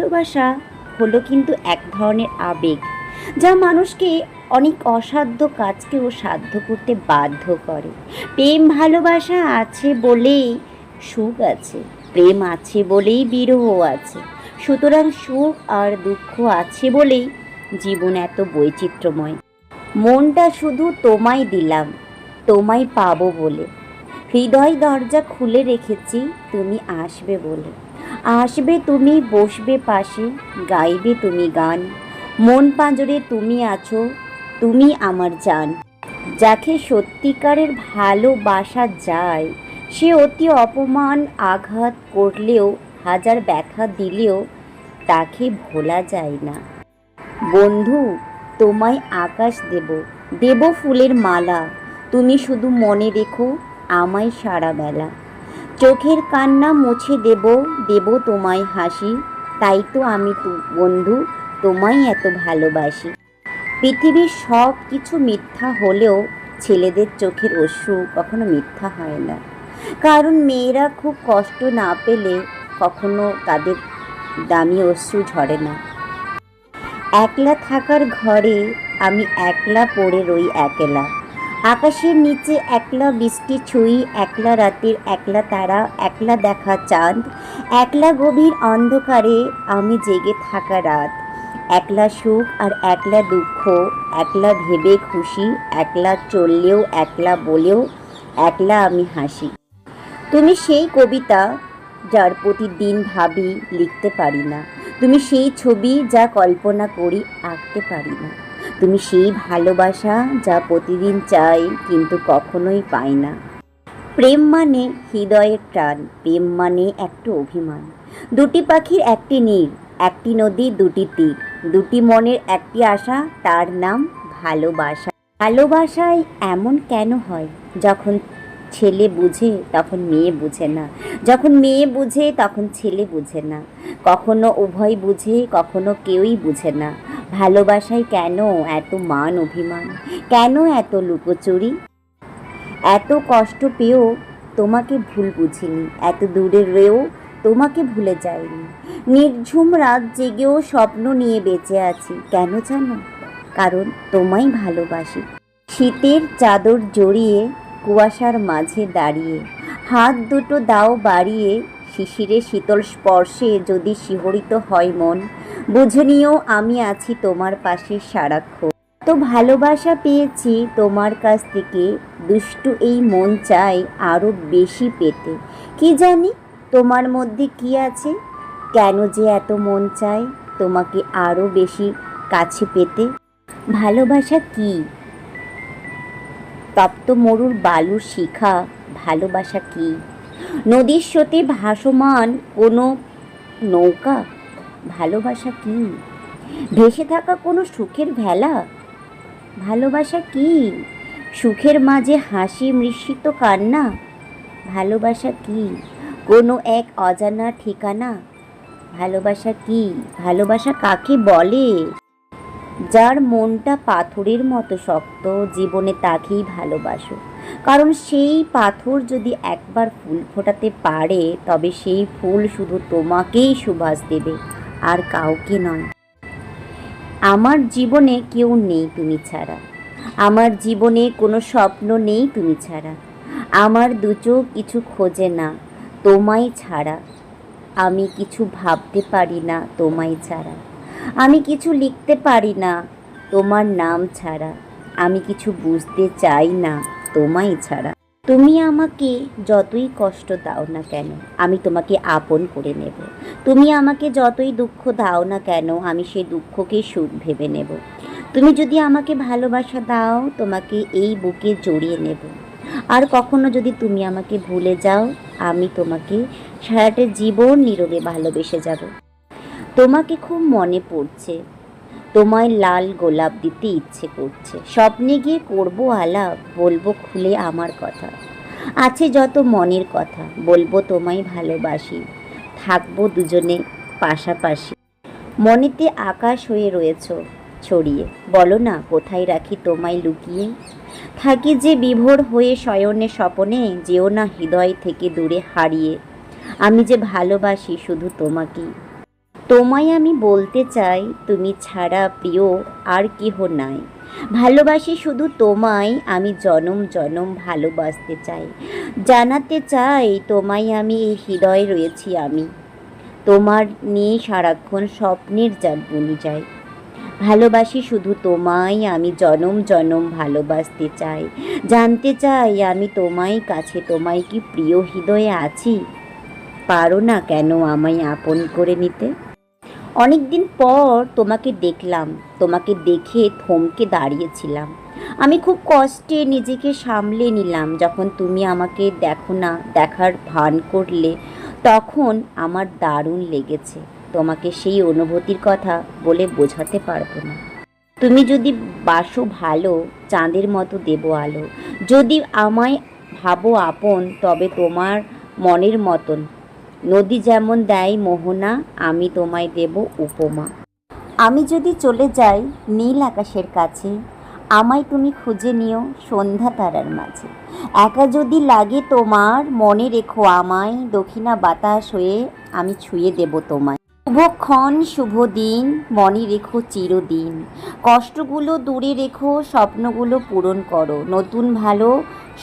ভালোবাসা হলো কিন্তু এক ধরনের আবেগ, যা মানুষকে অনেক অসাধ্য কাজকেও সাধ্য করতে বাধ্য করে। প্রেম ভালোবাসা আছে বলেই সুখ আছে, প্রেম আছে বলেই বিরহ আছে। সুতরাং সুখ আর দুঃখ আছে বলেই জীবন এত বৈচিত্র্যময়। মনটা শুধু তোমায় দিলাম, তোমায় পাবো বলে। হৃদয় দরজা খুলে রেখেছি তুমি আসবে বলে। আসবে তুমি, বসবে পাশে, গাইবে তুমি গান। মন পাঁজরে তুমি আছো, তুমি আমার জান। যাকে সত্যিকারের ভালোবাসা যায়, সে অতি অপমান আঘাত করলেও, হাজার ব্যথা দিলেও তাকে ভোলা যায় না। বন্ধু, তোমায় আকাশ দেব, দেব ফুলের মালা। তুমি শুধু মনে রেখো আমায় সারা বেলা। চোখের কান্না মুছে দেব, দেব তোমায় হাসি। তাই তো আমি বন্ধু তোমায় এত ভালোবাসি। পৃথিবীর সব কিছু মিথ্যা হলেও ছেলেদের চোখের অশ্রু কখনো মিথ্যা হয় না। কারণ মেয়েরা খুব কষ্ট না পেলে কখনো তাদের দামি অশ্রু ঝরে না। একলা থাকার ঘরে আমি একলা পড়ে রই একলা। আকাশের নিচে একলা বৃষ্টি ছুঁই, একলা রাতের একলা তারা, একলা দেখা চাঁদ। একলা গভীর অন্ধকারে আমি জেগে থাকা রাত। একলা সুখ আর একলা দুঃখ, একলা ভেবে খুশি, একলা চললেও একলা বলেও একলা আমি হাসি। তুমি সেই কবিতা যার প্রতিদিন ভাবি, লিখতে পারি না। তুমি সেই ছবি যা কল্পনা করি, আঁকতে পারি না। তুমি সেই ভালোবাসা যা প্রতিদিন চাই কিন্তু কখনোই পাই না। প্রেম মানে হৃদয়ের টান, প্রেম মানে একটা অভিমান। দুটি পাখির একটি নীড়, একটি নদী দুটি তীর, দুটি মনের একটি আশা, তার নাম ভালোবাসা। ভালোবাসায় এমন কেন হয়, যখন ছেলে বুঝে তখন মেয়ে বুঝে না, যখন মেয়ে বুঝে তখন ছেলে বুঝে না, কখনো উভয় বুঝে কখনো কেউই বুঝে না। ভালোবাসায় কেন এত মান অভিমান, কেন এত লুকোচুরি? এত কষ্ট পেয়েও তোমাকে ভুল বুঝিনি, এত দূরে রয়েও তোমাকে ভুলে যাইনি। নির্ঝুম রাত জেগেও স্বপ্ন নিয়ে বেঁচে আছি, কেন জানো? কারণ তোমায় ভালোবাসি। শীতের চাদর জড়িয়ে কুয়াশার মাঝে দাঁড়িয়ে, হাত দুটো দাও বাড়িয়ে, শিশিরে শীতল স্পর্শে যদি শিহরিত হয় মন, বুঝে নিও আমি আছি তোমার পাশে সারাক্ষণ। তো ভালোবাসা পেয়েছি তোমার কাছ থেকে, দুষ্টু এই মন চাই আরও বেশি পেতে। কি জানি তোমার মধ্যে কি আছে, কেন যে এত মন চায় তোমাকে আরও বেশি কাছে পেতে। ভালোবাসা কি? তপ্ত মরুর বালুর শিখা ভালোবাসা কি? নদীর স্রোতে ভাসমান কোনো নৌকা ভালোবাসা কি? ভেসে থাকা কোনো সুখের ভেলা ভালোবাসা কি? সুখের মাঝে হাসি মিশ্রিত কান্না ভালোবাসা কি? কোনো এক অজানা ঠিকানা ভালোবাসা কি? ভালোবাসা কাকে বলে? যার মনটা পাথরের মতো শক্ত, জীবনে তাকেই ভালোবাসো। কারণ সেই পাথর যদি একবার ফুল ফোটাতে পারে, তবে সেই ফুল শুধু তোমাকেই সুবাস দেবে, আর কাউকে নয়। আমার জীবনে কেউ নেই তুমি ছাড়া, আমার জীবনে কোনো স্বপ্ন নেই তুমি ছাড়া। আমার দু চোখ কিছু খোঁজে না তোমায় ছাড়া। আমি কিছু ভাবতে পারি না তোমায় ছাড়া। আমি কিছু লিখতে পারি না তোমার নাম ছাড়া। আমি কিছু বুঝতে চাই না তোমায় ছাড়া। তুমি আমাকে যতই কষ্ট দাও না কেন, আমি তোমাকে আপন করে নেব। তুমি আমাকে যতই দুঃখ দাও না কেন, আমি সেই দুঃখকে সুখ ভেবে নেব। তুমি যদি আমাকে ভালোবাসা দাও, তোমাকে এই বুকে জড়িয়ে নেব। আর কখনো যদি তুমি আমাকে ভুলে যাও, আমি তোমাকে সারাটা জীবন নীরবে ভালোবেসে যাব। তোমাকে খুব মনে পড়ছে, তোমায় লাল গোলাপ দিতে ইচ্ছে করছে। স্বপ্নে গিয়ে করবো আলাপ, বলবো খুলে আমার কথা। আছে যত মনের কথা, বলবো তোমায় ভালোবাসি। থাকবো দুজনে পাশাপাশি। মনেতে আকাশ হয়ে রয়েছ ছড়িয়ে, বলো না কোথায় রাখি তোমায় লুকিয়ে। থাকি যে বিভোর হয়ে শয়নে স্বপনে, যেও না হৃদয় থেকে দূরে হারিয়ে। আমি যে ভালোবাসি শুধু তোমাকেই। তোমায় আমি বলতে চাই, তুমি ছাড়া প্রিয় আর কেহ নাই। ভালোবাসি শুধু তোমায়, আমি জনম জনম ভালোবাসতে চাই। জানাতে চাই তোমায় আমি, এই হৃদয়ে রয়েছি আমি। তোমার নিয়ে সারাক্ষণ স্বপ্নের জাল বুনি যাই। ভালোবাসি শুধু তোমায়, আমি জনম জনম ভালোবাসতে চাই। জানতে চাই আমি তোমায় কাছে, তোমায় কি প্রিয় হৃদয়ে আছি? পারো না কেন আমায় আপন করে নিতে? অনেক দিন পর তোমাকে দেখলাম, তোমাকে দেখে থমকে দাঁড়িয়েছিলাম। আমি খুব কষ্টে নিজেকে সামলে নিলাম। যখন তুমি আমাকে দেখো না, দেখার ভান করলে, তখন আমার দারুণ লেগেছে। তোমাকে সেই অনুভূতির কথা বলে বোঝাতে পারবো না। তুমি যদি বাসো ভালো, চাঁদের মতো দেবো আলো। যদি আমায় ভাবো আপন, তবে তোমার মনের মতন নদী যেমন দেয় মোহনা, আমি তোমায় দেব উপমা। আমি যদি চলে যাই নীল আকাশের কাছে, আমায় তুমি খুঁজে নিও সন্ধ্যা তারার মাঝে। একা যদি লাগে তোমার, মনে রেখো আমায়, দক্ষিণা বাতাস হয়ে আমি ছুঁয়ে দেব তোমায়। শুভক্ষণ শুভ দিন, মনে রেখো চিরদিন। কষ্টগুলো দূরে রেখো, স্বপ্নগুলো পূরণ করো। নতুন ভালো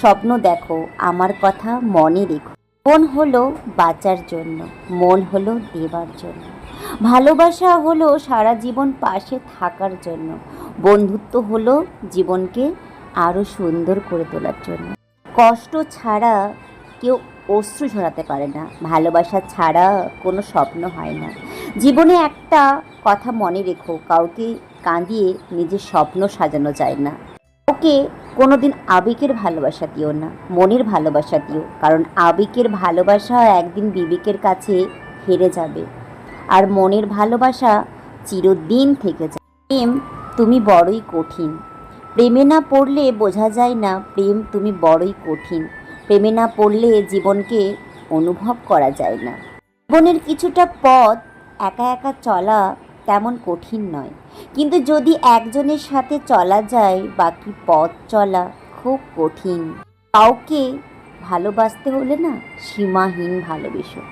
স্বপ্ন দেখো, আমার কথা মনে রেখো। মন হলো বাঁচার জন্য, মন হলো দেবার জন্য। ভালোবাসা হলো সারা জীবন পাশে থাকার জন্য। বন্ধুত্ব হলো জীবনকে আরও সুন্দর করে তোলার জন্য। কষ্ট ছাড়া কেউ অশ্রু ঝরাতে পারে না, ভালোবাসা ছাড়া কোনো স্বপ্ন হয় না। জীবনে একটা কথা মনে রেখো, কাউকে কাঁদিয়ে নিজের স্বপ্ন সাজানো যায় না। ওকে কোনো দিন আবেগের ভালোবাসা দিও না, মনের ভালোবাসা দিও। কারণ আবেগের ভালোবাসা একদিন বিবেকের কাছে হেরে যাবে, আর মনের ভালোবাসা চিরদিন থেকে যায়। প্রেম তুমি বড়ই কঠিন, প্রেমে না পড়লে বোঝা যায় না। প্রেম তুমি বড়ই কঠিন, প্রেমে না পড়লে জীবনকে অনুভব করা যায় না। জীবনের কিছুটা পথ একা একা চলা তেমন কঠিন নয়, কিন্তু যদি একজনের সাথে চলা যায়, বাকি পথ চলা খুব কঠিন। কাউকে ভালোবাসতে হলে না সীমাহীন ভালোবেসো,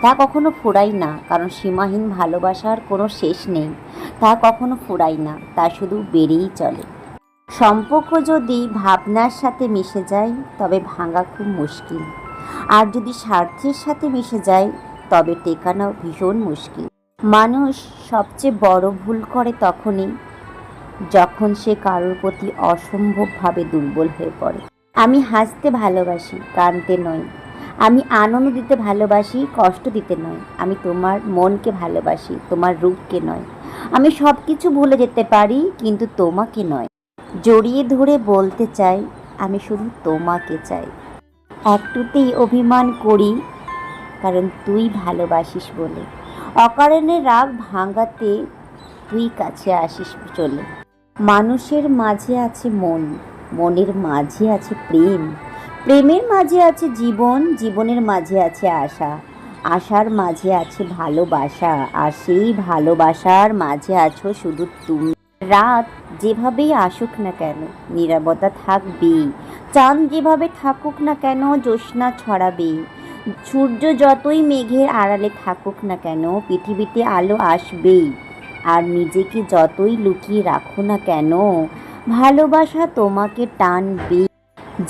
তা কখনো ফুরাই না। কারণ সীমাহীন ভালোবাসার কোনো শেষ নেই, তা কখনো ফুরাই না, তা শুধু বেড়েই চলে। সম্পর্ক যদি ভাবনার সাথে মিশে যায়, তবে ভাঙা খুব মুশকিল। আর যদি স্বার্থের সাথে মিশে যায়, তবে টেকানো ভীষণ মুশকিল। মানুষ সবচেয়ে বড় ভুল করে তখনই, যখন সে কারোর প্রতি অসম্ভবভাবে দুর্বল হয়ে পড়ে। আমি হাসতে ভালোবাসি, কাঁদতে নয়। আমি আনন্দ দিতে ভালোবাসি, কষ্ট দিতে নয়। আমি তোমার মনকে ভালোবাসি, তোমার রূপকে নয়। আমি সব কিছু ভুলে যেতে পারি, কিন্তু তোমাকে নয়। জড়িয়ে ধরে বলতে চাই, আমি শুধু তোমাকে চাই। একটুতেই অভিমান করি, কারণ তুই ভালোবাসিস বলে। অকারণে রাগ ভাঙাতে তুই কাছে আসিস চলে। মানুষের মাঝে আছে মন, মনের মাঝে আছে প্রেম, প্রেমের মাঝে আছে জীবন, জীবনের মাঝে আছে আশা, আশার মাঝে আছে ভালোবাসা, আর সেই ভালোবাসার মাঝে আছো শুধু তুমি। রাত যেভাবেই আসুক না কেন, নীরবতা থাকবেই। চাঁদ যেভাবে থাকুক না কেন, জ্যোৎস্না ছড়াবেই। সূর্য যতই মেঘের আড়ালে থাকুক না কেন, পৃথিবীতে আলো আসবেই। আর নিজেকে যতই লুকিয়ে রাখো না কেন, ভালোবাসা তোমাকে টানবে।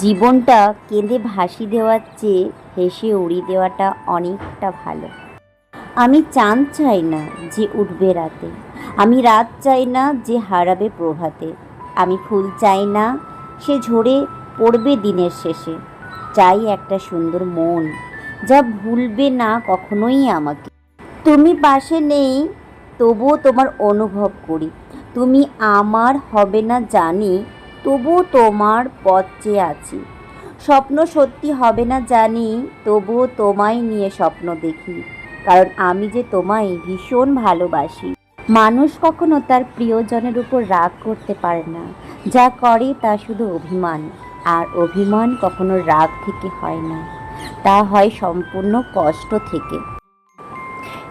জীবনটা কেঁদে ভাসি দেওয়ার চেয়ে হেসে উড়িয়ে দেওয়াটা অনেকটা ভালো। আমি চাঁদ চাই না যে উঠবে রাতে, আমি রাত চাই না যে হারাবে প্রভাতে। আমি ফুল চাই না সে ঝরে পড়বে দিনের শেষে। চাই একটা সুন্দর মন, যা ভুলবে না কখনোই আমাকে। তুমি পাশে নেই, তবুও তোমার অনুভব করি। তুমি আমার হবে না জানি, তবুও তোমার পথ চেয়ে আছি। স্বপ্ন সত্যি হবে না জানি, তবুও তোমায় নিয়ে স্বপ্ন দেখি। কারণ আমি যে তোমায় ভীষণ ভালোবাসি। মানুষ কখনো তার প্রিয়জনের উপর রাগ করতে পারে না, যা করে তা শুধু অভিমান। আর অভিমান কখনো রাগ থেকে হয় না, তা হয় সম্পূর্ণ কষ্ট থেকে।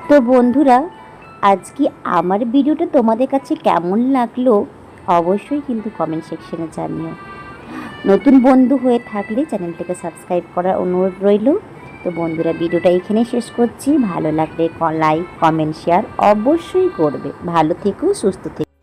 তো বন্ধুরা, আজকে আমার ভিডিওটা তোমাদের কাছে কেমন লাগলো অবশ্যই কিন্তু কমেন্ট সেকশনে জানিও। নতুন বন্ধু হয়ে থাকলে চ্যানেলটাকে সাবস্ক্রাইব করার অনুরোধ রইল। তো বন্ধুরা, ভিডিওটা এখানে শেষ করছি। ভালো লাগলে লাইক, কমেন্ট, শেয়ার অবশ্যই করবে। ভালো থেকো, সুস্থ থেকো।